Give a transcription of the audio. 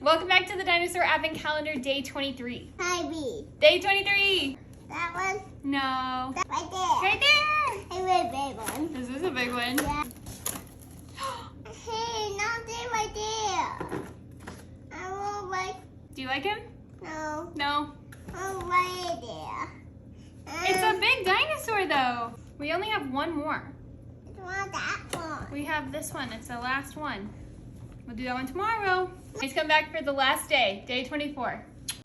Welcome back to the Dinosaur Advent Calendar, day 23. Hi, B. Day 23! That one? No. That right there. Right there! Hey, wait, big one. This is a big one. Yeah. Hey, nothing right there. I won't like. Do you like him? No. No. Oh, right there. It's a big dinosaur, though. We only have one more. It's not that one. We have this one. It's the last one. We'll do that one tomorrow. Please come back for the last day, day 24.